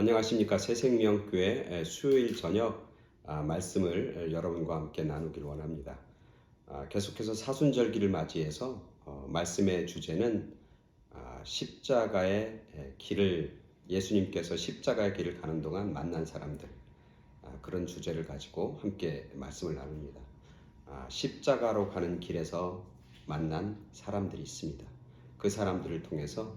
안녕하십니까. 새생명교회 수요일 저녁 말씀을 여러분과 함께 나누길 원합니다. 계속해서 사순절기를 맞이해서 말씀의 주제는 십자가의 길을, 예수님께서 십자가의 길을 가는 동안 만난 사람들, 그런 주제를 가지고 함께 말씀을 나눕니다. 십자가로 가는 길에서 만난 사람들이 있습니다. 그 사람들을 통해서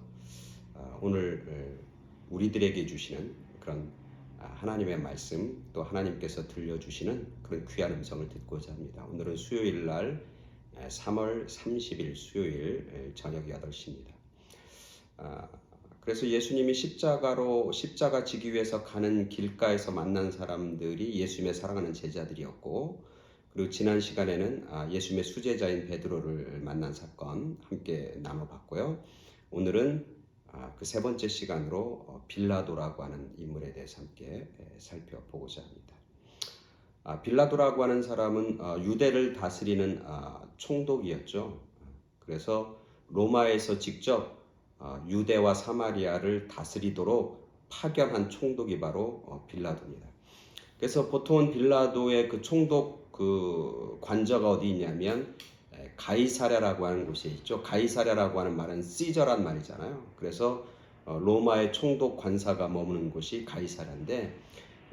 오늘 우리들에게 주시는 그런 하나님의 말씀, 또 하나님께서 들려주시는 그런 귀한 음성을 듣고자 합니다. 오늘은 수요일 날 3월 30일 수요일 저녁 8시입니다. 그래서 예수님이 십자가 지기 위해서 가는 길가에서 만난 사람들이 예수님의 사랑하는 제자들이었고, 그리고 지난 시간에는 예수님의 수제자인 베드로를 만난 사건 함께 나눠봤고요. 오늘은 그 세 번째 시간으로 빌라도라고 하는 인물에 대해서 함께 살펴보고자 합니다. 빌라도라고 하는 사람은 유대를 다스리는 총독이었죠. 그래서 로마에서 직접 유대와 사마리아를 다스리도록 파견한 총독이 바로 빌라도입니다. 그래서 보통은 빌라도의 그 총독 그 관저가 어디 있냐면 가이사랴라고 하는 곳에 있죠. 가이사랴라고 하는 말은 시저란 말이잖아요. 그래서 로마의 총독 관사가 머무는 곳이 가이사랴인데,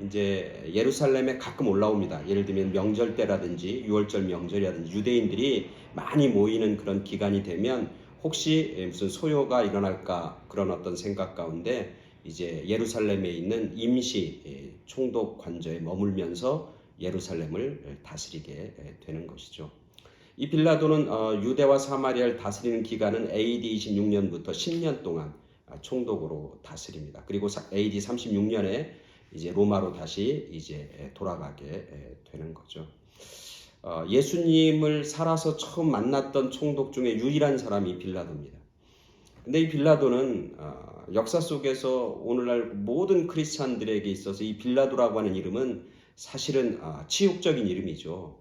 이제 예루살렘에 가끔 올라옵니다. 예를 들면 명절 때라든지 6월절 명절이라든지 유대인들이 많이 모이는 그런 기간이 되면 혹시 무슨 소요가 일어날까 그런 어떤 생각 가운데 이제 예루살렘에 있는 임시 총독 관저에 머물면서 예루살렘을 다스리게 되는 것이죠. 이 빌라도는 유대와 사마리아를 다스리는 기간은 AD 26년부터 10년 동안 총독으로 다스립니다. 그리고 AD 36년에 이제 로마로 다시 이제 돌아가게 되는 거죠. 예수님을 살아서 처음 만났던 총독 중에 유일한 사람이 빌라도입니다. 근데 이 빌라도는 역사 속에서 오늘날 모든 크리스찬들에게 있어서 이 빌라도라고 하는 이름은 사실은 치욕적인 이름이죠.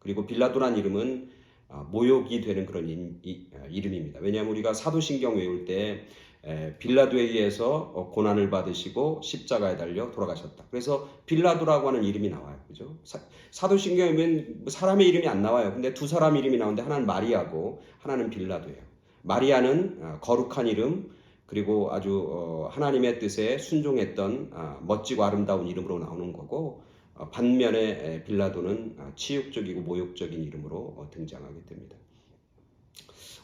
그리고 빌라도란 이름은 모욕이 되는 그런 이름입니다. 왜냐하면 우리가 사도신경 외울 때 빌라도에 의해서 고난을 받으시고 십자가에 달려 돌아가셨다. 그래서 빌라도라고 하는 이름이 나와요. 그죠? 사도신경에 보면 사람의 이름이 안 나와요. 근데 두 사람 이름이 나오는데 하나는 마리아고 하나는 빌라도예요. 마리아는 거룩한 이름, 그리고 아주 하나님의 뜻에 순종했던 멋지고 아름다운 이름으로 나오는 거고, 반면에 빌라도는 치욕적이고 모욕적인 이름으로 등장하게 됩니다.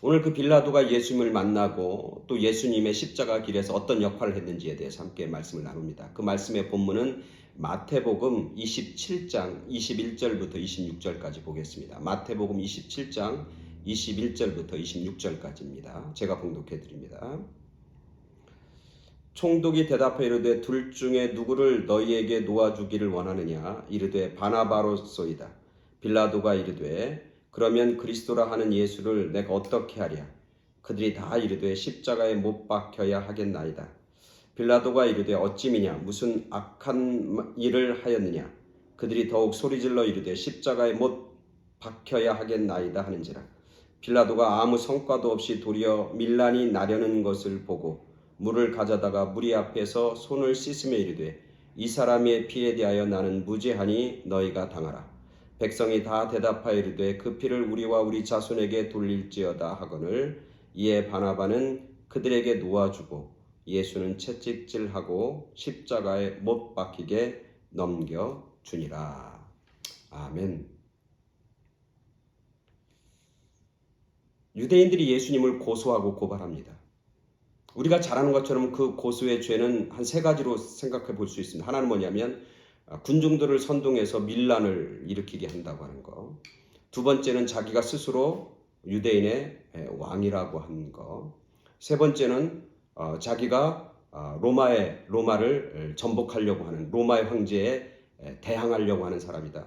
오늘 그 빌라도가 예수님을 만나고 또 예수님의 십자가 길에서 어떤 역할을 했는지에 대해서 함께 말씀을 나눕니다. 그 말씀의 본문은 마태복음 27장 21절부터 26절까지 보겠습니다. 마태복음 27장 21절부터 26절까지입니다. 제가 봉독해 드립니다. 총독이 대답하여 이르되 둘 중에 누구를 너희에게 놓아주기를 원하느냐? 이르되 바나바로소이다. 빌라도가 이르되 그러면 그리스도라 하는 예수를 내가 어떻게 하랴? 그들이 다 이르되 십자가에 못 박혀야 하겠나이다. 빌라도가 이르되 어찌미냐? 무슨 악한 일을 하였느냐? 그들이 더욱 소리질러 이르되 십자가에 못 박혀야 하겠나이다 하는지라. 빌라도가 아무 성과도 없이 도리어 밀란이 나려는 것을 보고 물을 가져다가 무리 앞에서 손을 씻으며 이르되 이 사람의 피에 대하여 나는 무죄하니 너희가 당하라. 백성이 다 대답하여 이르되 그 피를 우리와 우리 자손에게 돌릴지어다 하거늘. 이에 바나바는 그들에게 놓아주고 예수는 채찍질하고 십자가에 못 박히게 넘겨주니라. 아멘. 유대인들이 예수님을 고소하고 고발합니다. 우리가 잘 아는 것처럼 그 고소의 죄는 한 세 가지로 생각해 볼 수 있습니다. 하나는 뭐냐면 군중들을 선동해서 밀란을 일으키게 한다고 하는 거. 두 번째는 자기가 스스로 유대인의 왕이라고 하는 거. 세 번째는 자기가 로마를 전복하려고 하는 로마의 황제에 대항하려고 하는 사람이다.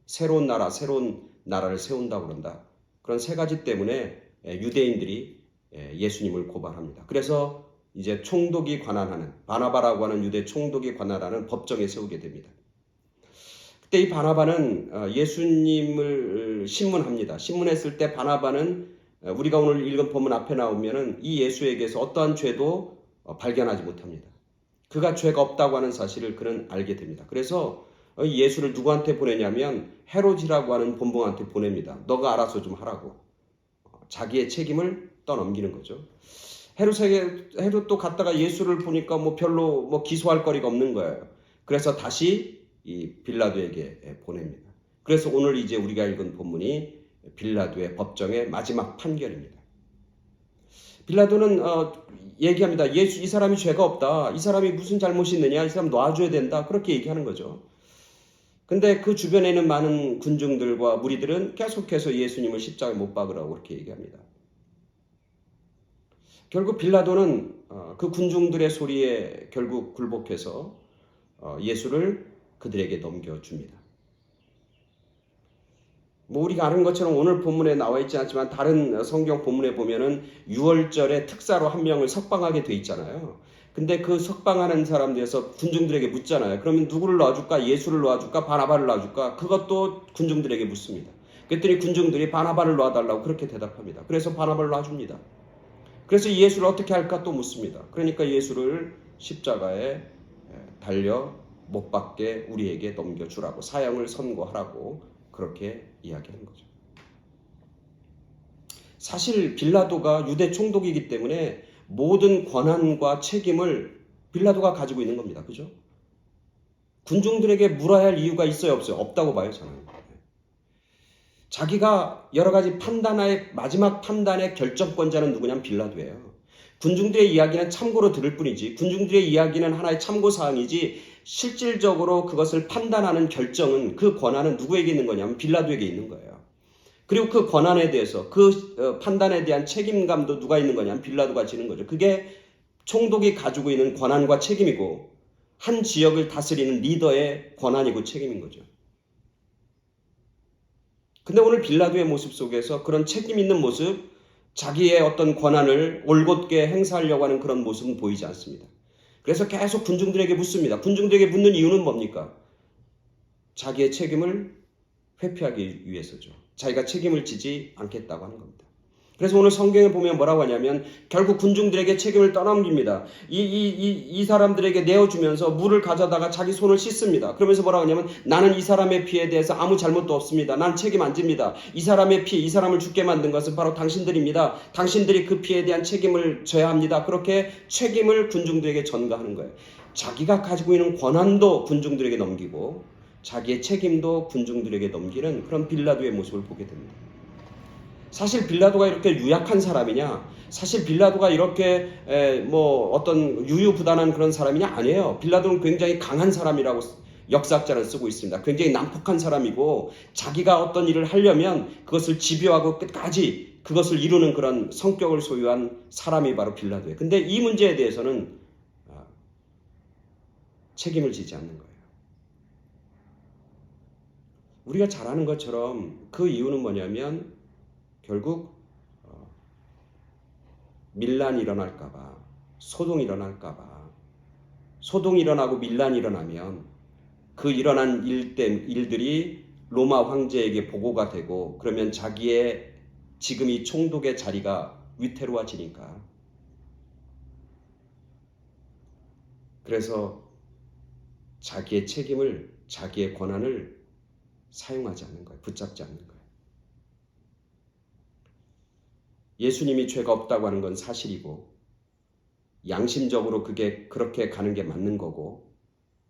새로운 나라를 세운다고 그런다. 그런 세 가지 때문에 유대인들이 예수님을 고발합니다. 그래서 이제 총독이 관할하는 바나바라고 하는 유대 총독이 관할하는 법정에 세우게 됩니다. 그때 이 바나바는 예수님을 신문합니다. 신문했을 때 바나바는 우리가 오늘 읽은 본문 앞에 나오면은 이 예수에게서 어떠한 죄도 발견하지 못합니다. 그가 죄가 없다고 하는 사실을 그는 알게 됩니다. 그래서 예수를 누구한테 보내냐면 헤롯이라고 하는 본봉한테 보냅니다. 너가 알아서 좀 하라고. 자기의 책임을 떠넘기는 거죠. 헤롯도 갔다가 예수를 보니까 별로 기소할 거리가 없는 거예요. 그래서 다시 이 빌라도에게 보냅니다. 그래서 오늘 이제 우리가 읽은 본문이 빌라도의 법정의 마지막 판결입니다. 빌라도는 얘기합니다. 이 사람이 죄가 없다. 이 사람이 무슨 잘못이 있느냐. 이 사람 놔줘야 된다. 그렇게 얘기하는 거죠. 근데 그 주변에 있는 많은 군중들과 무리들은 계속해서 예수님을 십자가에 못 박으라고 그렇게 얘기합니다. 결국 빌라도는 그 군중들의 소리에 결국 굴복해서 예수를 그들에게 넘겨줍니다. 우리가 아는 것처럼 오늘 본문에 나와 있지 않지만 다른 성경 본문에 보면은 6월절에 특사로 한 명을 석방하게 돼 있잖아요. 근데 그 석방하는 사람들에서 군중들에게 묻잖아요. 그러면 누구를 놔줄까? 예수를 놔줄까? 바나바를 놔줄까? 그것도 군중들에게 묻습니다. 그랬더니 군중들이 바나바를 놔달라고 그렇게 대답합니다. 그래서 바나바를 놔줍니다. 그래서 예수를 어떻게 할까 또 묻습니다. 그러니까 예수를 십자가에 달려 못 박게 우리에게 넘겨주라고, 사형을 선고하라고 그렇게 이야기하는 거죠. 사실 빌라도가 유대 총독이기 때문에 모든 권한과 책임을 빌라도가 가지고 있는 겁니다. 그죠? 군중들에게 물어야 할 이유가 있어요, 없어요? 없다고 봐요, 저는. 자기가 여러 가지 마지막 판단의 결정권자는 누구냐면 빌라도예요. 군중들의 이야기는 참고로 들을 뿐이지, 군중들의 이야기는 하나의 참고사항이지, 실질적으로 그것을 판단하는 결정은, 그 권한은 누구에게 있는 거냐면 빌라도에게 있는 거예요. 그리고 그 권한에 대해서, 그 판단에 대한 책임감도 누가 있는 거냐면 빌라도가 지는 거죠. 그게 총독이 가지고 있는 권한과 책임이고, 한 지역을 다스리는 리더의 권한이고 책임인 거죠. 근데 오늘 빌라도의 모습 속에서 그런 책임 있는 모습, 자기의 어떤 권한을 올곧게 행사하려고 하는 그런 모습은 보이지 않습니다. 그래서 계속 군중들에게 묻습니다. 군중들에게 묻는 이유는 뭡니까? 자기의 책임을 회피하기 위해서죠. 자기가 책임을 지지 않겠다고 하는 겁니다. 그래서 오늘 성경에 보면 뭐라고 하냐면 결국 군중들에게 책임을 떠넘깁니다. 이 사람들에게 내어주면서 물을 가져다가 자기 손을 씻습니다. 그러면서 뭐라고 하냐면 나는 이 사람의 피에 대해서 아무 잘못도 없습니다. 난 책임 안 집니다. 이 사람의 피, 이 사람을 죽게 만든 것은 바로 당신들입니다. 당신들이 그 피에 대한 책임을 져야 합니다. 그렇게 책임을 군중들에게 전가하는 거예요. 자기가 가지고 있는 권한도 군중들에게 넘기고 자기의 책임도 군중들에게 넘기는 그런 빌라도의 모습을 보게 됩니다. 사실 빌라도가 이렇게 유약한 사람이냐? 사실 빌라도가 이렇게 어떤 유유부단한 그런 사람이냐? 아니에요. 빌라도는 굉장히 강한 사람이라고 역사학자는 쓰고 있습니다. 굉장히 난폭한 사람이고 자기가 어떤 일을 하려면 그것을 집요하고 끝까지 그것을 이루는 그런 성격을 소유한 사람이 바로 빌라도예요. 근데 이 문제에 대해서는 책임을 지지 않는 거예요. 우리가 잘 아는 것처럼 그 이유는 뭐냐면 결국 밀란이 일어날까봐, 소동이 일어날까봐, 소동이 일어나고 밀란이 일어나면 그 일어난 일들이 로마 황제에게 보고가 되고 그러면 자기의 지금 이 총독의 자리가 위태로워지니까. 그래서 자기의 책임을, 자기의 권한을 사용하지 않는 거예요. 붙잡지 않는 거예요. 예수님이 죄가 없다고 하는 건 사실이고 양심적으로 그게 그렇게 가는 게 맞는 거고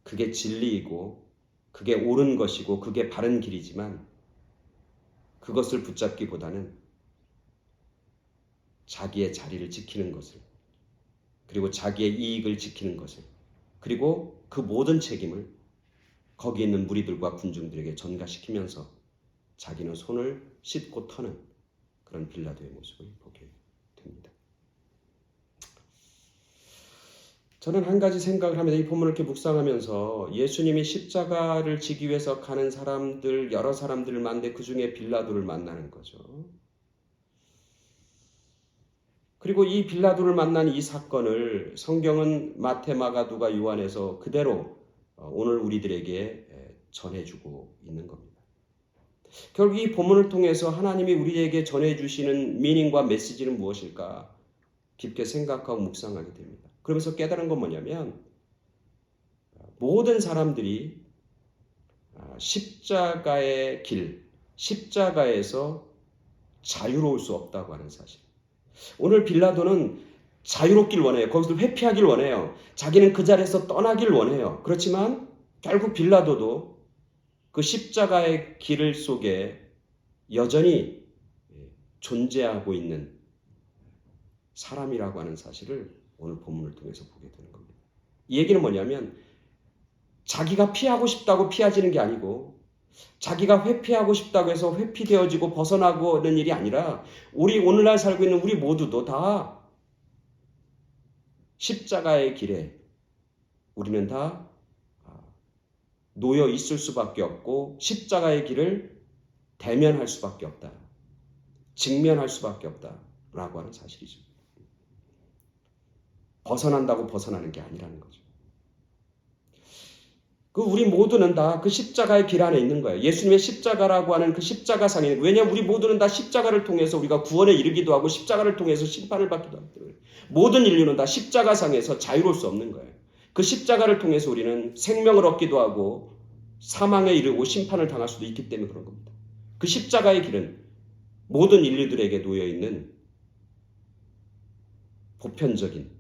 그게 진리이고 그게 옳은 것이고 그게 바른 길이지만 그것을 붙잡기보다는 자기의 자리를 지키는 것을 그리고 자기의 이익을 지키는 것을 그리고 그 모든 책임을 거기 있는 무리들과 군중들에게 전가시키면서 자기는 손을 씻고 터는 그런 빌라도의 모습을 보게 됩니다. 저는 한 가지 생각을 하면서 이 본문을 이렇게 묵상하면서 예수님이 십자가를 지기 위해서 가는 사람들, 여러 사람들을 만나는데 그 중에 빌라도를 만나는 거죠. 그리고 이 빌라도를 만난 이 사건을 성경은 마태, 마가, 누가, 요한에서 그대로 오늘 우리들에게 전해주고 있는 겁니다. 결국 이 본문을 통해서 하나님이 우리에게 전해주시는 미닝과 메시지는 무엇일까 깊게 생각하고 묵상하게 됩니다. 그러면서 깨달은 건 뭐냐면 모든 사람들이 십자가의 길, 십자가에서 자유로울 수 없다고 하는 사실. 오늘 빌라도는 자유롭길 원해요. 거기서 회피하길 원해요. 자기는 그 자리에서 떠나길 원해요. 그렇지만 결국 빌라도도 그 십자가의 길 속에 여전히 존재하고 있는 사람이라고 하는 사실을 오늘 본문을 통해서 보게 되는 겁니다. 이 얘기는 뭐냐면 자기가 피하고 싶다고 피하지는 게 아니고 자기가 회피하고 싶다고 해서 회피되어지고 벗어나고는 일이 아니라 우리 오늘날 살고 있는 우리 모두도 다 십자가의 길에 우리는 다 놓여 있을 수밖에 없고 십자가의 길을 대면할 수밖에 없다. 직면할 수밖에 없다라고 하는 사실이죠. 벗어난다고 벗어나는 게 아니라는 거죠. 우리 모두는 다 그 십자가의 길 안에 있는 거예요. 예수님의 십자가라고 하는 그 십자가상에. 왜냐하면 우리 모두는 다 십자가를 통해서 우리가 구원에 이르기도 하고 십자가를 통해서 심판을 받기도 하기 때문에 모든 인류는 다 십자가상에서 자유로울 수 없는 거예요. 그 십자가를 통해서 우리는 생명을 얻기도 하고 사망에 이르고 심판을 당할 수도 있기 때문에 그런 겁니다. 그 십자가의 길은 모든 인류들에게 놓여있는 보편적인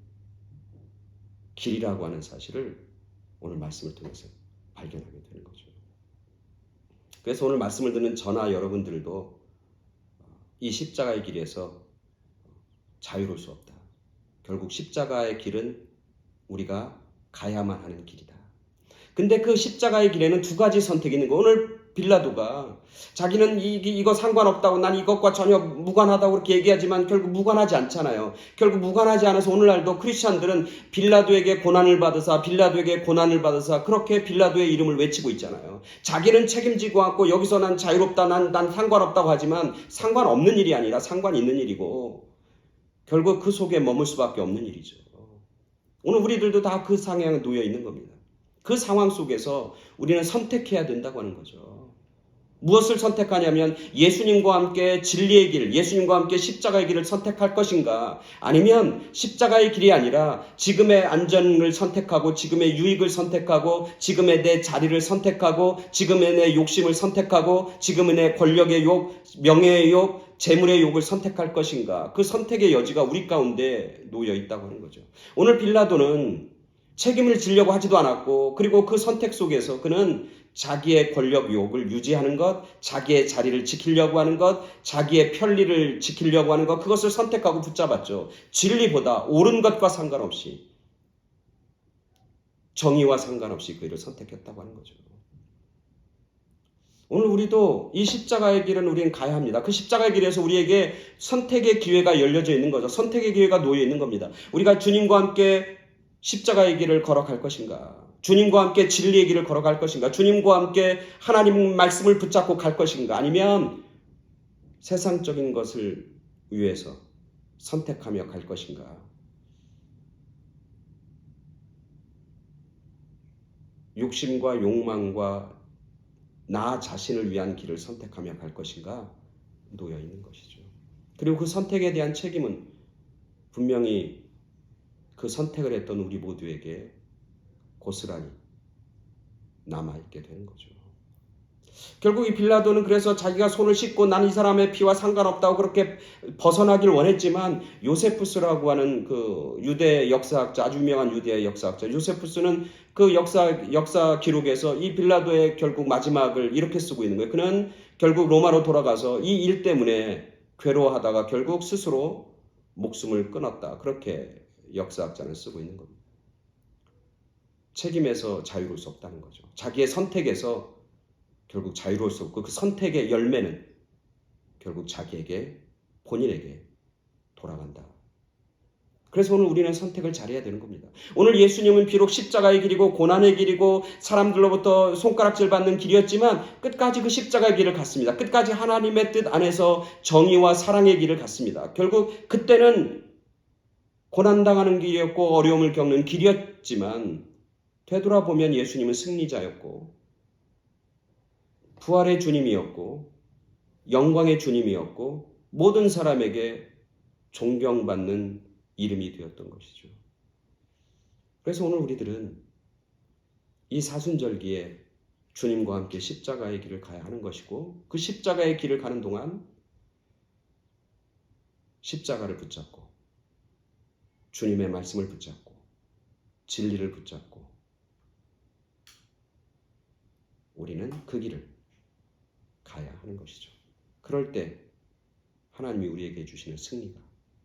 길이라고 하는 사실을 오늘 말씀을 통해서 발견하게 되는 거죠. 그래서 오늘 말씀을 듣는 저나 여러분들도 이 십자가의 길에서 자유로울 수 없다. 결국 십자가의 길은 우리가 가야만 하는 길이다. 근데 그 십자가의 길에는 두 가지 선택이 있는 거예요. 오늘 빌라도가 자기는 이거 상관없다고 난 이것과 전혀 무관하다고 그렇게 얘기하지만 결국 무관하지 않잖아요. 결국 무관하지 않아서 오늘날도 크리스찬들은 빌라도에게 고난을 받으사 빌라도에게 고난을 받으사 그렇게 빌라도의 이름을 외치고 있잖아요. 자기는 책임지고 않고 여기서 난 자유롭다 난 상관없다고 하지만 상관없는 일이 아니라 상관 있는 일이고 결국 그 속에 머물 수밖에 없는 일이죠. 오늘 우리들도 다 그 상황에 놓여 있는 겁니다. 그 상황 속에서 우리는 선택해야 된다고 하는 거죠. 무엇을 선택하냐면 예수님과 함께 진리의 길, 예수님과 함께 십자가의 길을 선택할 것인가 아니면 십자가의 길이 아니라 지금의 안전을 선택하고 지금의 유익을 선택하고 지금의 내 자리를 선택하고 지금의 내 욕심을 선택하고 지금의 내 권력의 욕, 명예의 욕, 재물의 욕을 선택할 것인가 그 선택의 여지가 우리 가운데 놓여 있다고 하는 거죠. 오늘 빌라도는 책임을 지려고 하지도 않았고 그리고 그 선택 속에서 그는 자기의 권력 욕을 유지하는 것, 자기의 자리를 지키려고 하는 것, 자기의 편리를 지키려고 하는 것 그것을 선택하고 붙잡았죠. 진리보다 옳은 것과 상관없이 정의와 상관없이 그 일을 선택했다고 하는 거죠. 오늘 우리도 이 십자가의 길은 우리는 가야 합니다. 그 십자가의 길에서 우리에게 선택의 기회가 열려져 있는 거죠. 선택의 기회가 놓여 있는 겁니다. 우리가 주님과 함께 십자가의 길을 걸어갈 것인가? 주님과 함께 진리의 길을 걸어갈 것인가? 주님과 함께 하나님 말씀을 붙잡고 갈 것인가? 아니면 세상적인 것을 위해서 선택하며 갈 것인가? 욕심과 욕망과 나 자신을 위한 길을 선택하며 갈 것인가? 놓여 있는 것이죠. 그리고 그 선택에 대한 책임은 분명히 그 선택을 했던 우리 모두에게 고스란히 남아있게 되는 거죠. 결국 이 빌라도는 그래서 자기가 손을 씻고 난 이 사람의 피와 상관없다고 그렇게 벗어나길 원했지만 요세푸스라고 하는 그 유대 역사학자, 아주 유명한 유대 역사학자 요세푸스는 그 역사 기록에서 이 빌라도의 결국 마지막을 이렇게 쓰고 있는 거예요. 그는 결국 로마로 돌아가서 이 일 때문에 괴로워하다가 결국 스스로 목숨을 끊었다. 그렇게 역사학자는 쓰고 있는 겁니다. 책임에서 자유로울 수 없다는 거죠. 자기의 선택에서 결국 자유로울 수 없고 그 선택의 열매는 결국 자기에게 본인에게 돌아간다. 그래서 오늘 우리는 선택을 잘해야 되는 겁니다. 오늘 예수님은 비록 십자가의 길이고 고난의 길이고 사람들로부터 손가락질 받는 길이었지만 끝까지 그 십자가의 길을 갔습니다. 끝까지 하나님의 뜻 안에서 정의와 사랑의 길을 갔습니다. 결국 그때는 고난당하는 길이었고 어려움을 겪는 길이었지만 되돌아보면 예수님은 승리자였고 부활의 주님이었고 영광의 주님이었고 모든 사람에게 존경받는 이름이 되었던 것이죠. 그래서 오늘 우리들은 이 사순절기에 주님과 함께 십자가의 길을 가야 하는 것이고, 그 십자가의 길을 가는 동안 십자가를 붙잡고 주님의 말씀을 붙잡고 진리를 붙잡고 우리는 그 길을 가야 하는 것이죠. 그럴 때 하나님이 우리에게 주시는 승리가,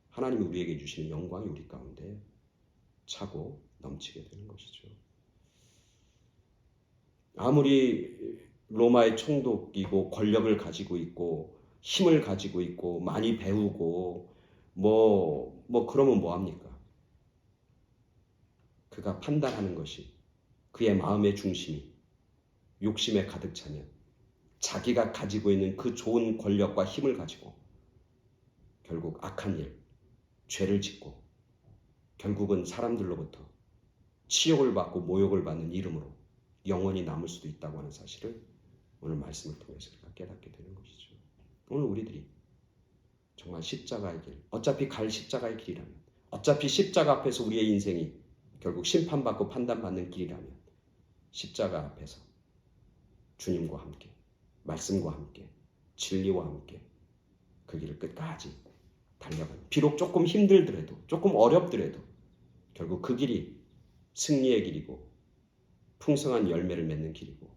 하나님이 우리에게 주시는 영광이 우리 가운데 차고 넘치게 되는 것이죠. 아무리 로마의 총독이고 권력을 가지고 있고 힘을 가지고 있고 많이 배우고 그러면 뭐합니까? 그가 판단하는 것이 그의 마음의 중심이 욕심에 가득 차면 자기가 가지고 있는 그 좋은 권력과 힘을 가지고 결국 악한 일, 죄를 짓고 결국은 사람들로부터 치욕을 받고 모욕을 받는 이름으로 영원히 남을 수도 있다고 하는 사실을 오늘 말씀을 통해서 우리가 깨닫게 되는 것이죠. 오늘 우리들이 정말 십자가의 길, 어차피 갈 십자가의 길이라면, 어차피 십자가 앞에서 우리의 인생이 결국 심판받고 판단받는 길이라면 십자가 앞에서 주님과 함께, 말씀과 함께, 진리와 함께 그 길을 끝까지 달려가는, 비록 조금 힘들더라도, 조금 어렵더라도 결국 그 길이 승리의 길이고 풍성한 열매를 맺는 길이고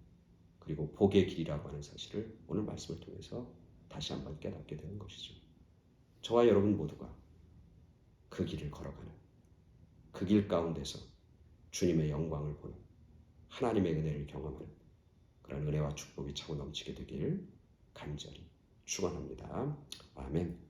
그리고 복의 길이라고 하는 사실을 오늘 말씀을 통해서 다시 한번 깨닫게 되는 것이죠. 저와 여러분 모두가 그 길을 걸어가는, 그 길 가운데서 주님의 영광을 보는, 하나님의 은혜를 경험하는 그런 은혜와 축복이 차고 넘치게 되길 간절히 축원합니다. 아멘.